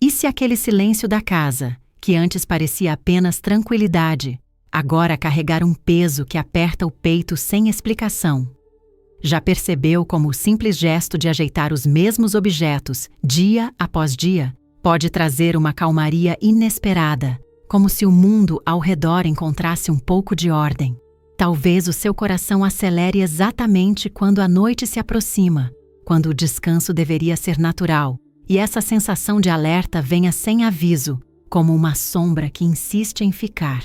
E se aquele silêncio da casa, que antes parecia apenas tranquilidade, agora carregar um peso que aperta o peito sem explicação? Já percebeu como o simples gesto de ajeitar os mesmos objetos, dia após dia, pode trazer uma calmaria inesperada, como se o mundo ao redor encontrasse um pouco de ordem? Talvez o seu coração acelere exatamente quando a noite se aproxima, quando o descanso deveria ser natural, e essa sensação de alerta venha sem aviso, como uma sombra que insiste em ficar.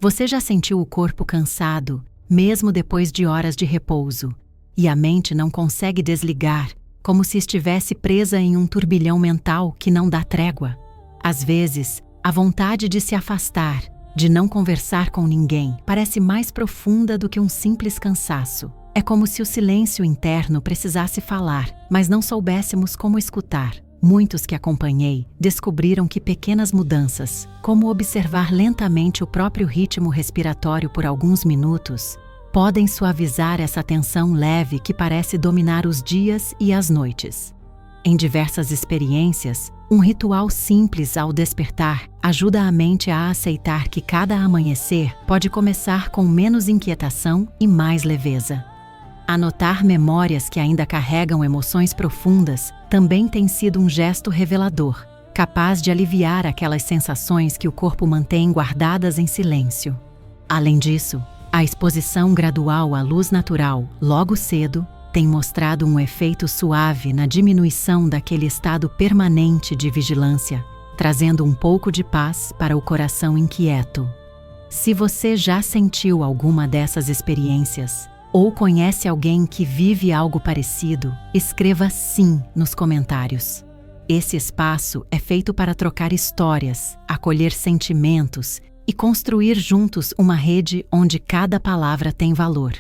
Você já sentiu o corpo cansado, mesmo depois de horas de repouso, e a mente não consegue desligar, como se estivesse presa em um turbilhão mental que não dá trégua? Às vezes, a vontade de se afastar, de não conversar com ninguém, parece mais profunda do que um simples cansaço. É como se o silêncio interno precisasse falar, mas não soubéssemos como escutar. Muitos que acompanhei descobriram que pequenas mudanças, como observar lentamente o próprio ritmo respiratório por alguns minutos, podem suavizar essa tensão leve que parece dominar os dias e as noites. Em diversas experiências, um ritual simples ao despertar ajuda a mente a aceitar que cada amanhecer pode começar com menos inquietação e mais leveza. Anotar memórias que ainda carregam emoções profundas também tem sido um gesto revelador, capaz de aliviar aquelas sensações que o corpo mantém guardadas em silêncio. Além disso, a exposição gradual à luz natural, logo cedo, tem mostrado um efeito suave na diminuição daquele estado permanente de vigilância, trazendo um pouco de paz para o coração inquieto. Se você já sentiu alguma dessas experiências, ou conhece alguém que vive algo parecido, escreva sim nos comentários. Esse espaço é feito para trocar histórias, acolher sentimentos e construir juntos uma rede onde cada palavra tem valor.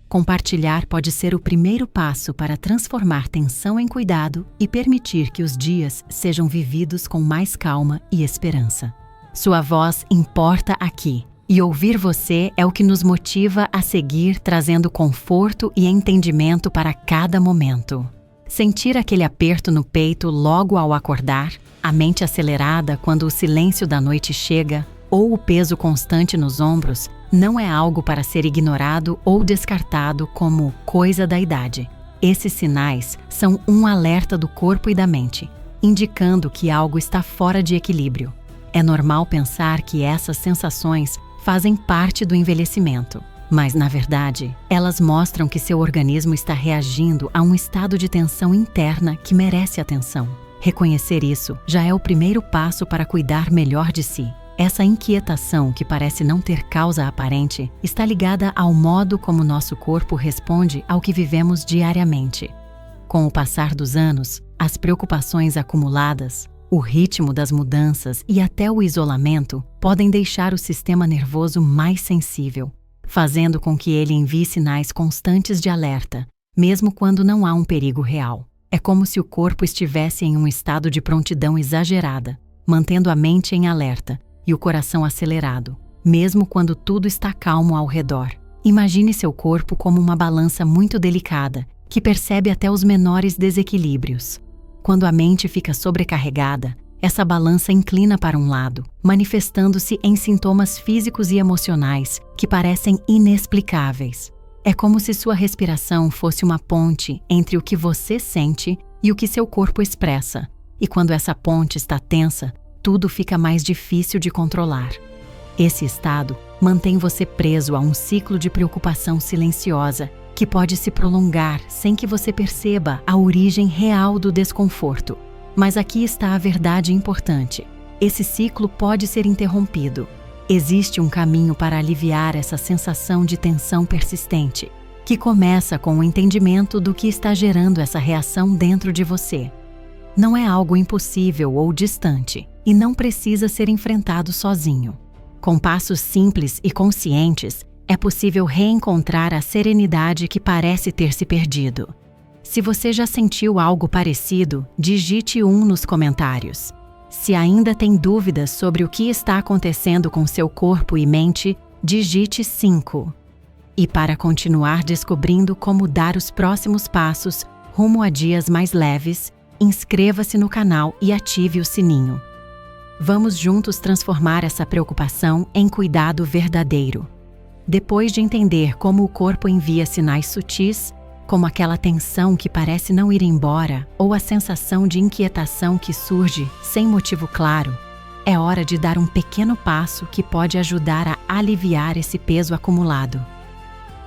Compartilhar pode ser o primeiro passo para transformar tensão em cuidado e permitir que os dias sejam vividos com mais calma e esperança. Sua voz importa aqui. E ouvir você é o que nos motiva a seguir trazendo conforto e entendimento para cada momento. Sentir aquele aperto no peito logo ao acordar, a mente acelerada quando o silêncio da noite chega, ou o peso constante nos ombros, não é algo para ser ignorado ou descartado como coisa da idade. Esses sinais são um alerta do corpo e da mente, indicando que algo está fora de equilíbrio. É normal pensar que essas sensações fazem parte do envelhecimento, mas, na verdade, elas mostram que seu organismo está reagindo a um estado de tensão interna que merece atenção. Reconhecer isso já é o primeiro passo para cuidar melhor de si. Essa inquietação, que parece não ter causa aparente, está ligada ao modo como nosso corpo responde ao que vivemos diariamente. Com o passar dos anos, as preocupações acumuladas, o ritmo das mudanças e até o isolamento podem deixar o sistema nervoso mais sensível, fazendo com que ele envie sinais constantes de alerta, mesmo quando não há um perigo real. É como se o corpo estivesse em um estado de prontidão exagerada, mantendo a mente em alerta e o coração acelerado, mesmo quando tudo está calmo ao redor. Imagine seu corpo como uma balança muito delicada, que percebe até os menores desequilíbrios. Quando a mente fica sobrecarregada, essa balança inclina para um lado, manifestando-se em sintomas físicos e emocionais que parecem inexplicáveis. É como se sua respiração fosse uma ponte entre o que você sente e o que seu corpo expressa. E quando essa ponte está tensa, tudo fica mais difícil de controlar. Esse estado mantém você preso a um ciclo de preocupação silenciosa que pode se prolongar sem que você perceba a origem real do desconforto. Mas aqui está a verdade importante. Esse ciclo pode ser interrompido. Existe um caminho para aliviar essa sensação de tensão persistente, que começa com o entendimento do que está gerando essa reação dentro de você. Não é algo impossível ou distante, e não precisa ser enfrentado sozinho. Com passos simples e conscientes, é possível reencontrar a serenidade que parece ter se perdido. Se você já sentiu algo parecido, digite 1 nos comentários. Se ainda tem dúvidas sobre o que está acontecendo com seu corpo e mente, digite 5. E para continuar descobrindo como dar os próximos passos rumo a dias mais leves, inscreva-se no canal e ative o sininho. Vamos juntos transformar essa preocupação em cuidado verdadeiro. Depois de entender como o corpo envia sinais sutis, como aquela tensão que parece não ir embora ou a sensação de inquietação que surge sem motivo claro, é hora de dar um pequeno passo que pode ajudar a aliviar esse peso acumulado.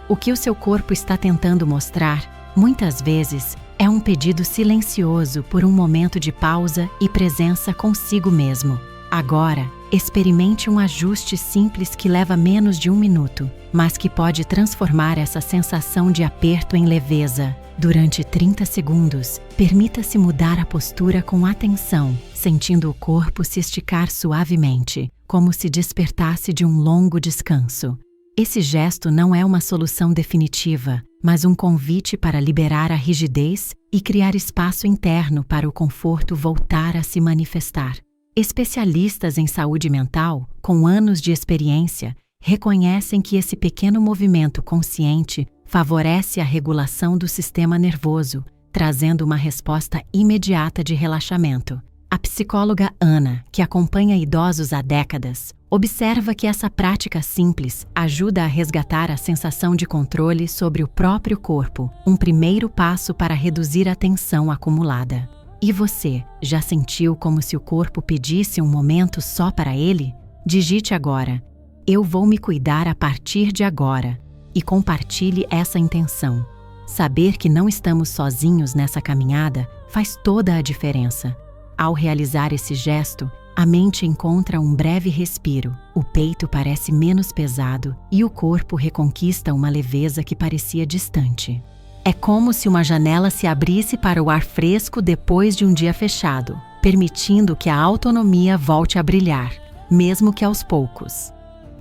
O que o seu corpo está tentando mostrar, muitas vezes, é um pedido silencioso por um momento de pausa e presença consigo mesmo. Agora, experimente um ajuste simples que leva menos de 1 minuto, mas que pode transformar essa sensação de aperto em leveza. Durante 30 segundos, permita-se mudar a postura com atenção, sentindo o corpo se esticar suavemente, como se despertasse de um longo descanso. Esse gesto não é uma solução definitiva, mas um convite para liberar a rigidez e criar espaço interno para o conforto voltar a se manifestar. Especialistas em saúde mental, com anos de experiência, reconhecem que esse pequeno movimento consciente favorece a regulação do sistema nervoso, trazendo uma resposta imediata de relaxamento. A psicóloga Ana, que acompanha idosos há décadas, observa que essa prática simples ajuda a resgatar a sensação de controle sobre o próprio corpo, um primeiro passo para reduzir a tensão acumulada. E você, já sentiu como se o corpo pedisse um momento só para ele? Digite agora: "Eu vou me cuidar a partir de agora", e compartilhe essa intenção. Saber que não estamos sozinhos nessa caminhada faz toda a diferença. Ao realizar esse gesto, a mente encontra um breve respiro, o peito parece menos pesado e o corpo reconquista uma leveza que parecia distante. É como se uma janela se abrisse para o ar fresco depois de um dia fechado, permitindo que a autonomia volte a brilhar, mesmo que aos poucos.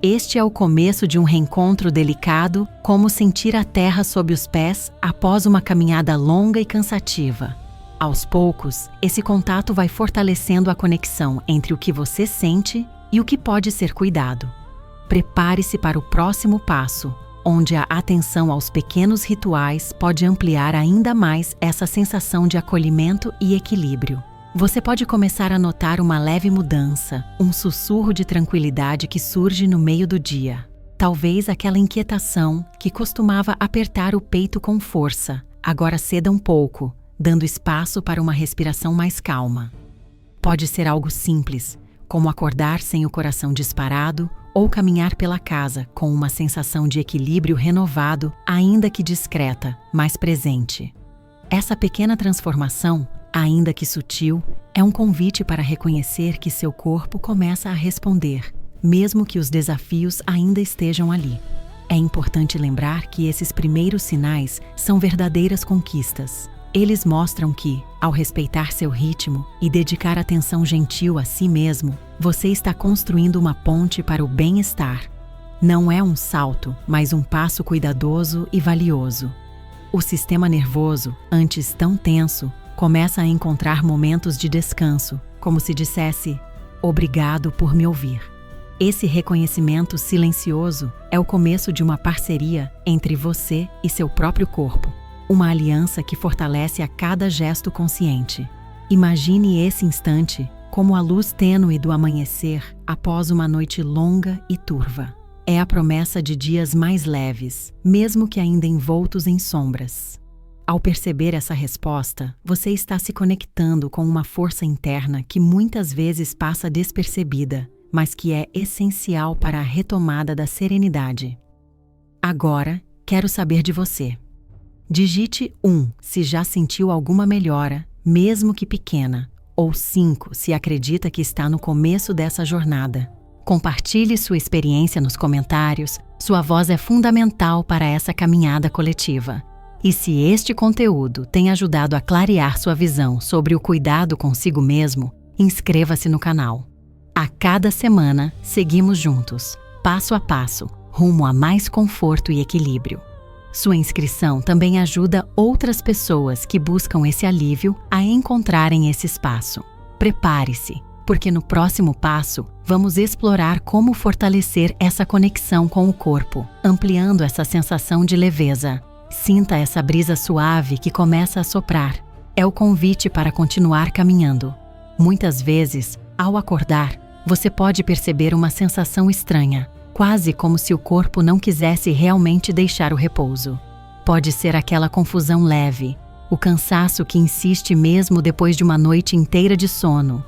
Este é o começo de um reencontro delicado, como sentir a terra sob os pés após uma caminhada longa e cansativa. Aos poucos, esse contato vai fortalecendo a conexão entre o que você sente e o que pode ser cuidado. Prepare-se para o próximo passo, onde a atenção aos pequenos rituais pode ampliar ainda mais essa sensação de acolhimento e equilíbrio. Você pode começar a notar uma leve mudança, um sussurro de tranquilidade que surge no meio do dia. Talvez aquela inquietação que costumava apertar o peito com força, agora ceda um pouco, dando espaço para uma respiração mais calma. Pode ser algo simples, como acordar sem o coração disparado ou caminhar pela casa com uma sensação de equilíbrio renovado, ainda que discreta, mas presente. Essa pequena transformação, ainda que sutil, é um convite para reconhecer que seu corpo começa a responder, mesmo que os desafios ainda estejam ali. É importante lembrar que esses primeiros sinais são verdadeiras conquistas. Eles mostram que, ao respeitar seu ritmo e dedicar atenção gentil a si mesmo, você está construindo uma ponte para o bem-estar. Não é um salto, mas um passo cuidadoso e valioso. O sistema nervoso, antes tão tenso, começa a encontrar momentos de descanso, como se dissesse: "Obrigado por me ouvir". Esse reconhecimento silencioso é o começo de uma parceria entre você e seu próprio corpo. Uma aliança que fortalece a cada gesto consciente. Imagine esse instante como a luz tênue do amanhecer após uma noite longa e turva. É a promessa de dias mais leves, mesmo que ainda envoltos em sombras. Ao perceber essa resposta, você está se conectando com uma força interna que muitas vezes passa despercebida, mas que é essencial para a retomada da serenidade. Agora, quero saber de você. Digite 1 se já sentiu alguma melhora, mesmo que pequena, ou 5 se acredita que está no começo dessa jornada. Compartilhe sua experiência nos comentários, sua voz é fundamental para essa caminhada coletiva. E se este conteúdo tem ajudado a clarear sua visão sobre o cuidado consigo mesmo, inscreva-se no canal. A cada semana, seguimos juntos, passo a passo, rumo a mais conforto e equilíbrio. Sua inscrição também ajuda outras pessoas que buscam esse alívio a encontrarem esse espaço. Prepare-se, porque no próximo passo, vamos explorar como fortalecer essa conexão com o corpo, ampliando essa sensação de leveza. Sinta essa brisa suave que começa a soprar. É o convite para continuar caminhando. Muitas vezes, ao acordar, você pode perceber uma sensação estranha, quase como se o corpo não quisesse realmente deixar o repouso. Pode ser aquela confusão leve, o cansaço que insiste mesmo depois de uma noite inteira de sono,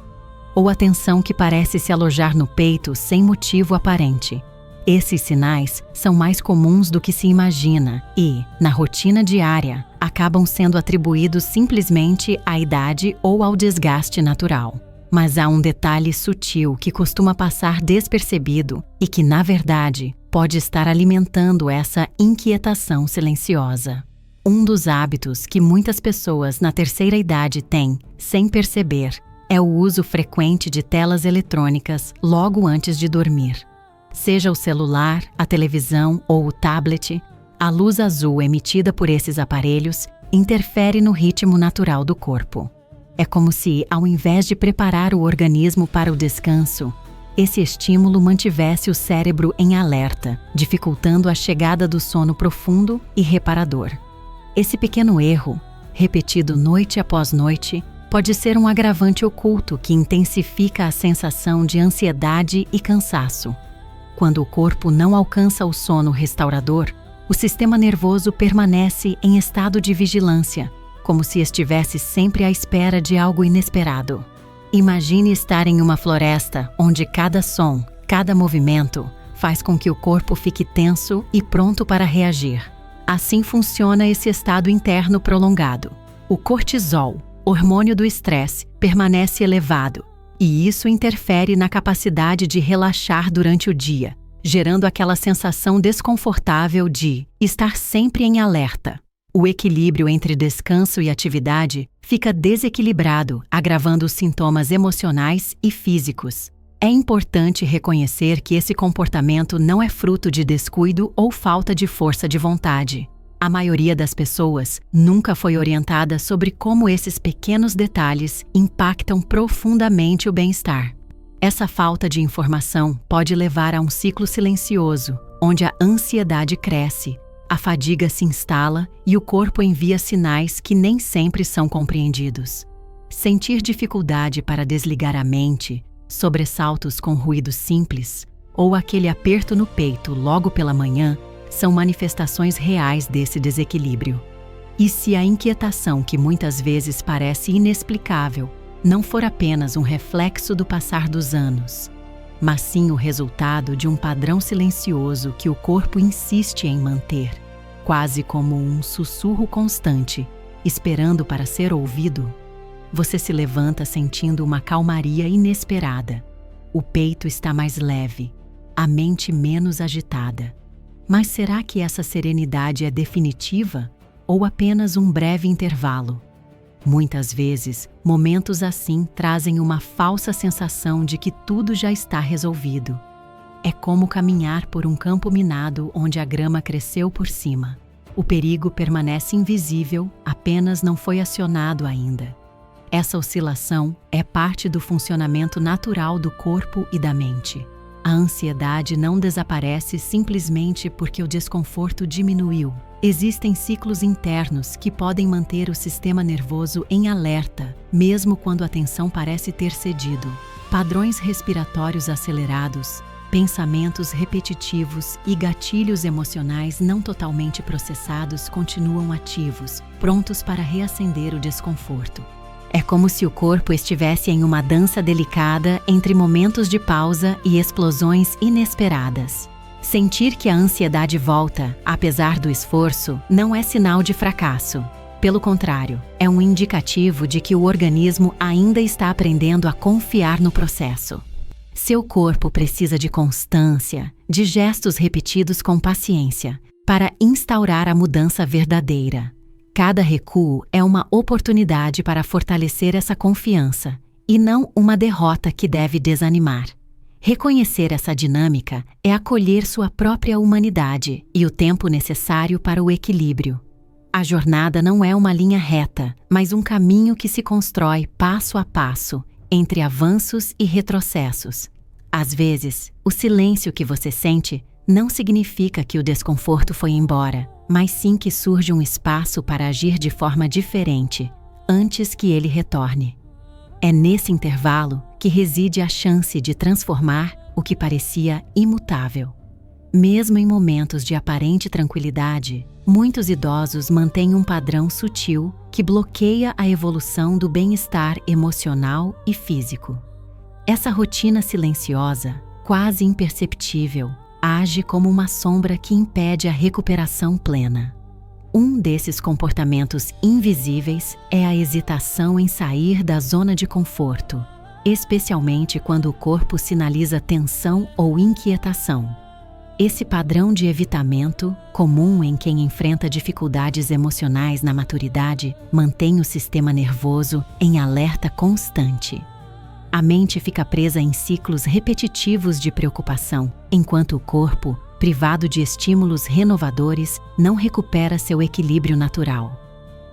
ou a tensão que parece se alojar no peito sem motivo aparente. Esses sinais são mais comuns do que se imagina e, na rotina diária, acabam sendo atribuídos simplesmente à idade ou ao desgaste natural. Mas há um detalhe sutil que costuma passar despercebido e que, na verdade, pode estar alimentando essa inquietação silenciosa. Um dos hábitos que muitas pessoas na terceira idade têm, sem perceber, é o uso frequente de telas eletrônicas logo antes de dormir. Seja o celular, a televisão ou o tablet, a luz azul emitida por esses aparelhos interfere no ritmo natural do corpo. É como se, ao invés de preparar o organismo para o descanso, esse estímulo mantivesse o cérebro em alerta, dificultando a chegada do sono profundo e reparador. Esse pequeno erro, repetido noite após noite, pode ser um agravante oculto que intensifica a sensação de ansiedade e cansaço. Quando o corpo não alcança o sono restaurador, o sistema nervoso permanece em estado de vigilância, como se estivesse sempre à espera de algo inesperado. Imagine estar em uma floresta onde cada som, cada movimento, faz com que o corpo fique tenso e pronto para reagir. Assim funciona esse estado interno prolongado. O cortisol, hormônio do estresse, permanece elevado, e isso interfere na capacidade de relaxar durante o dia, gerando aquela sensação desconfortável de estar sempre em alerta. O equilíbrio entre descanso e atividade fica desequilibrado, agravando os sintomas emocionais e físicos. É importante reconhecer que esse comportamento não é fruto de descuido ou falta de força de vontade. A maioria das pessoas nunca foi orientada sobre como esses pequenos detalhes impactam profundamente o bem-estar. Essa falta de informação pode levar a um ciclo silencioso, onde a ansiedade cresce, a fadiga se instala e o corpo envia sinais que nem sempre são compreendidos. Sentir dificuldade para desligar a mente, sobressaltos com ruídos simples, ou aquele aperto no peito logo pela manhã, são manifestações reais desse desequilíbrio. E se a inquietação, que muitas vezes parece inexplicável, não for apenas um reflexo do passar dos anos, mas sim o resultado de um padrão silencioso que o corpo insiste em manter, quase como um sussurro constante, esperando para ser ouvido, você se levanta sentindo uma calmaria inesperada. O peito está mais leve, a mente menos agitada. Mas será que essa serenidade é definitiva ou apenas um breve intervalo? Muitas vezes, momentos assim trazem uma falsa sensação de que tudo já está resolvido. É como caminhar por um campo minado onde a grama cresceu por cima. O perigo permanece invisível, apenas não foi acionado ainda. Essa oscilação é parte do funcionamento natural do corpo e da mente. A ansiedade não desaparece simplesmente porque o desconforto diminuiu. Existem ciclos internos que podem manter o sistema nervoso em alerta, mesmo quando a tensão parece ter cedido. Padrões respiratórios acelerados, pensamentos repetitivos e gatilhos emocionais não totalmente processados continuam ativos, prontos para reacender o desconforto. É como se o corpo estivesse em uma dança delicada entre momentos de pausa e explosões inesperadas. Sentir que a ansiedade volta, apesar do esforço, não é sinal de fracasso. Pelo contrário, é um indicativo de que o organismo ainda está aprendendo a confiar no processo. Seu corpo precisa de constância, de gestos repetidos com paciência, para instaurar a mudança verdadeira. Cada recuo é uma oportunidade para fortalecer essa confiança, e não uma derrota que deve desanimar. Reconhecer essa dinâmica é acolher sua própria humanidade e o tempo necessário para o equilíbrio. A jornada não é uma linha reta, mas um caminho que se constrói passo a passo, entre avanços e retrocessos. Às vezes, o silêncio que você sente não significa que o desconforto foi embora, mas sim que surge um espaço para agir de forma diferente, antes que ele retorne. É nesse intervalo que reside a chance de transformar o que parecia imutável. Mesmo em momentos de aparente tranquilidade, muitos idosos mantêm um padrão sutil que bloqueia a evolução do bem-estar emocional e físico. Essa rotina silenciosa, quase imperceptível, age como uma sombra que impede a recuperação plena. Um desses comportamentos invisíveis é a hesitação em sair da zona de conforto, especialmente quando o corpo sinaliza tensão ou inquietação. Esse padrão de evitamento, comum em quem enfrenta dificuldades emocionais na maturidade, mantém o sistema nervoso em alerta constante. A mente fica presa em ciclos repetitivos de preocupação, enquanto o corpo, privado de estímulos renovadores, não recupera seu equilíbrio natural.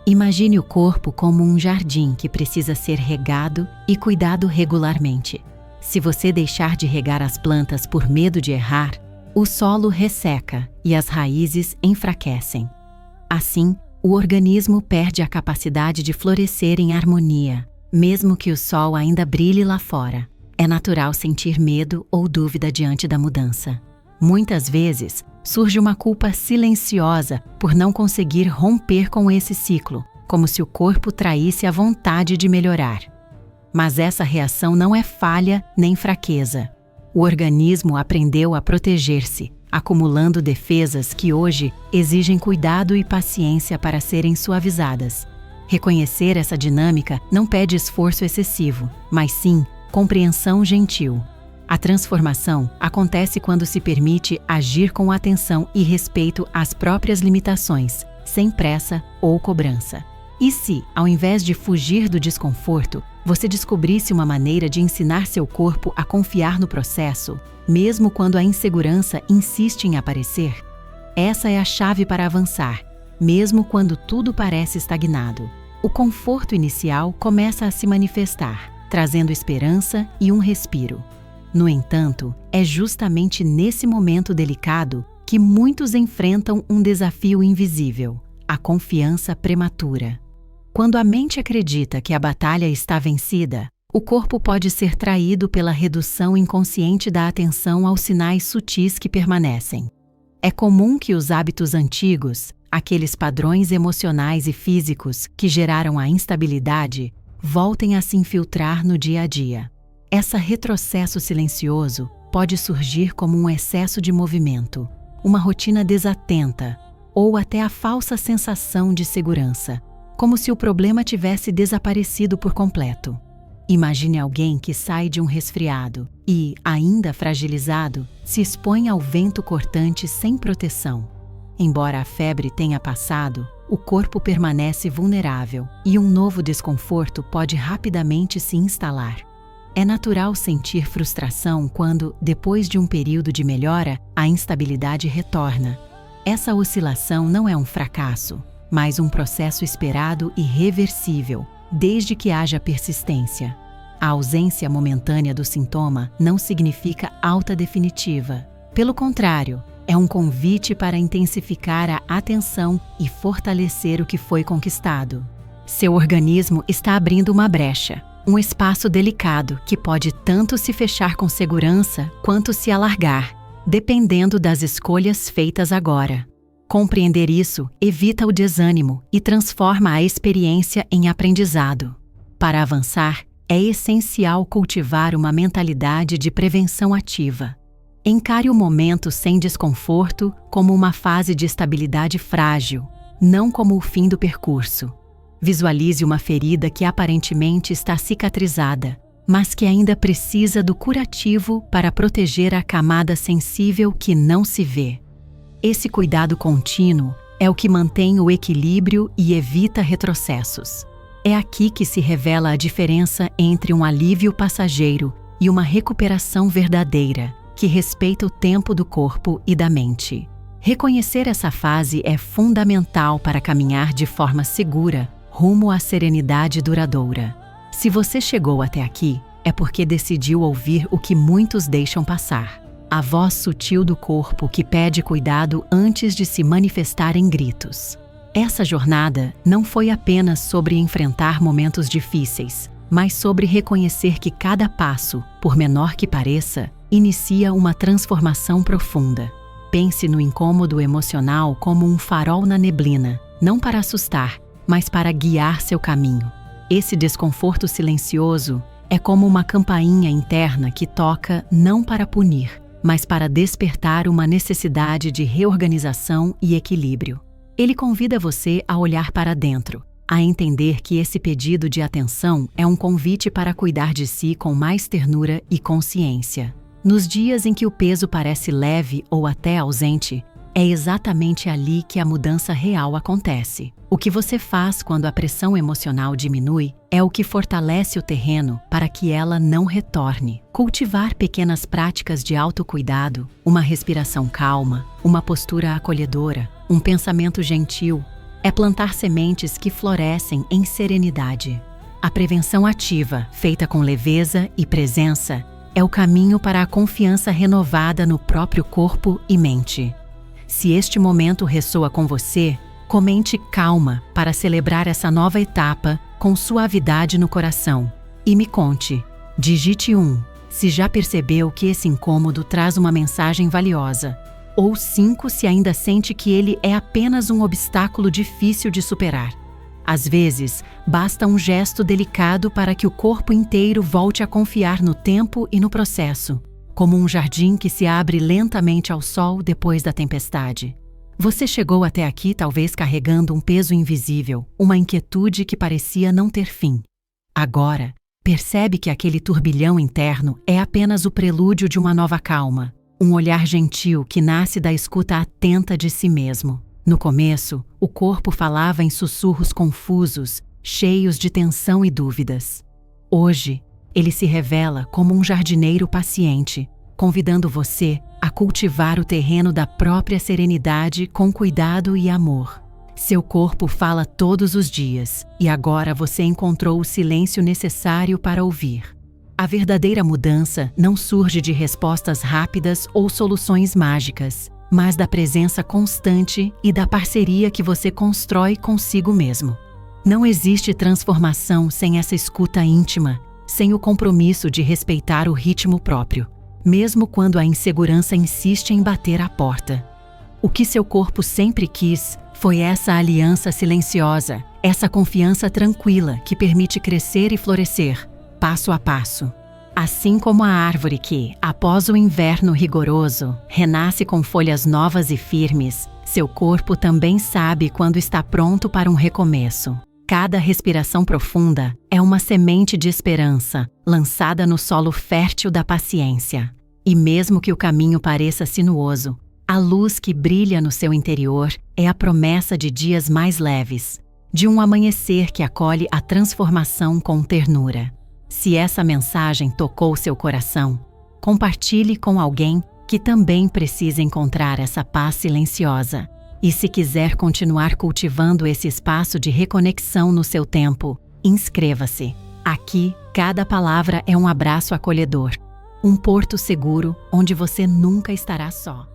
Imagine o corpo como um jardim que precisa ser regado e cuidado regularmente. Se você deixar de regar as plantas por medo de errar, o solo resseca e as raízes enfraquecem. Assim, o organismo perde a capacidade de florescer em harmonia, mesmo que o sol ainda brilhe lá fora. É natural sentir medo ou dúvida diante da mudança. Muitas vezes, surge uma culpa silenciosa por não conseguir romper com esse ciclo, como se o corpo traísse a vontade de melhorar. Mas essa reação não é falha nem fraqueza. O organismo aprendeu a proteger-se, acumulando defesas que hoje exigem cuidado e paciência para serem suavizadas. Reconhecer essa dinâmica não pede esforço excessivo, mas sim compreensão gentil. A transformação acontece quando se permite agir com atenção e respeito às próprias limitações, sem pressa ou cobrança. E se, ao invés de fugir do desconforto, você descobrisse uma maneira de ensinar seu corpo a confiar no processo, mesmo quando a insegurança insiste em aparecer? Essa é a chave para avançar, mesmo quando tudo parece estagnado. O conforto inicial começa a se manifestar, trazendo esperança e um respiro. No entanto, é justamente nesse momento delicado que muitos enfrentam um desafio invisível: a confiança prematura. Quando a mente acredita que a batalha está vencida, o corpo pode ser traído pela redução inconsciente da atenção aos sinais sutis que permanecem. É comum que os hábitos antigos, aqueles padrões emocionais e físicos que geraram a instabilidade, voltem a se infiltrar no dia a dia. Esse retrocesso silencioso pode surgir como um excesso de movimento, uma rotina desatenta ou até a falsa sensação de segurança, como se o problema tivesse desaparecido por completo. Imagine alguém que sai de um resfriado e, ainda fragilizado, se expõe ao vento cortante sem proteção. Embora a febre tenha passado, o corpo permanece vulnerável e um novo desconforto pode rapidamente se instalar. É natural sentir frustração quando, depois de um período de melhora, a instabilidade retorna. Essa oscilação não é um fracasso, mas um processo esperado e reversível, desde que haja persistência. A ausência momentânea do sintoma não significa alta definitiva. Pelo contrário, é um convite para intensificar a atenção e fortalecer o que foi conquistado. Seu organismo está abrindo uma brecha, um espaço delicado que pode tanto se fechar com segurança quanto se alargar, dependendo das escolhas feitas agora. Compreender isso evita o desânimo e transforma a experiência em aprendizado. Para avançar, é essencial cultivar uma mentalidade de prevenção ativa. Encare o momento sem desconforto como uma fase de estabilidade frágil, não como o fim do percurso. Visualize uma ferida que aparentemente está cicatrizada, mas que ainda precisa do curativo para proteger a camada sensível que não se vê. Esse cuidado contínuo é o que mantém o equilíbrio e evita retrocessos. É aqui que se revela a diferença entre um alívio passageiro e uma recuperação verdadeira, que respeita o tempo do corpo e da mente. Reconhecer essa fase é fundamental para caminhar de forma segura rumo à serenidade duradoura. Se você chegou até aqui, é porque decidiu ouvir o que muitos deixam passar. A voz sutil do corpo que pede cuidado antes de se manifestar em gritos. Essa jornada não foi apenas sobre enfrentar momentos difíceis, mas sobre reconhecer que cada passo, por menor que pareça, inicia uma transformação profunda. Pense no incômodo emocional como um farol na neblina, não para assustar, mas para guiar seu caminho. Esse desconforto silencioso é como uma campainha interna que toca não para punir, mas para despertar uma necessidade de reorganização e equilíbrio. Ele convida você a olhar para dentro, a entender que esse pedido de atenção é um convite para cuidar de si com mais ternura e consciência. Nos dias em que o peso parece leve ou até ausente, é exatamente ali que a mudança real acontece. O que você faz quando a pressão emocional diminui é o que fortalece o terreno para que ela não retorne. Cultivar pequenas práticas de autocuidado, uma respiração calma, uma postura acolhedora, um pensamento gentil, é plantar sementes que florescem em serenidade. A prevenção ativa, feita com leveza e presença, é o caminho para a confiança renovada no próprio corpo e mente. Se este momento ressoa com você, comente calma para celebrar essa nova etapa com suavidade no coração. E me conte. Digite 1, se já percebeu que esse incômodo traz uma mensagem valiosa. Ou 5, se ainda sente que ele é apenas um obstáculo difícil de superar. Às vezes, basta um gesto delicado para que o corpo inteiro volte a confiar no tempo e no processo, como um jardim que se abre lentamente ao sol depois da tempestade. Você chegou até aqui talvez carregando um peso invisível, uma inquietude que parecia não ter fim. Agora, percebe que aquele turbilhão interno é apenas o prelúdio de uma nova calma, um olhar gentil que nasce da escuta atenta de si mesmo. No começo, o corpo falava em sussurros confusos, cheios de tensão e dúvidas. Hoje, ele se revela como um jardineiro paciente, convidando você a cultivar o terreno da própria serenidade com cuidado e amor. Seu corpo fala todos os dias, e agora você encontrou o silêncio necessário para ouvir. A verdadeira mudança não surge de respostas rápidas ou soluções mágicas, mas da presença constante e da parceria que você constrói consigo mesmo. Não existe transformação sem essa escuta íntima, sem o compromisso de respeitar o ritmo próprio, mesmo quando a insegurança insiste em bater à porta. O que seu corpo sempre quis foi essa aliança silenciosa, essa confiança tranquila que permite crescer e florescer, passo a passo. Assim como a árvore que, após o inverno rigoroso, renasce com folhas novas e firmes, seu corpo também sabe quando está pronto para um recomeço. Cada respiração profunda é uma semente de esperança, lançada no solo fértil da paciência. E mesmo que o caminho pareça sinuoso, a luz que brilha no seu interior é a promessa de dias mais leves, de um amanhecer que acolhe a transformação com ternura. Se essa mensagem tocou seu coração, compartilhe com alguém que também precisa encontrar essa paz silenciosa. E se quiser continuar cultivando esse espaço de reconexão no seu tempo, inscreva-se. Aqui, cada palavra é um abraço acolhedor, um porto seguro onde você nunca estará só.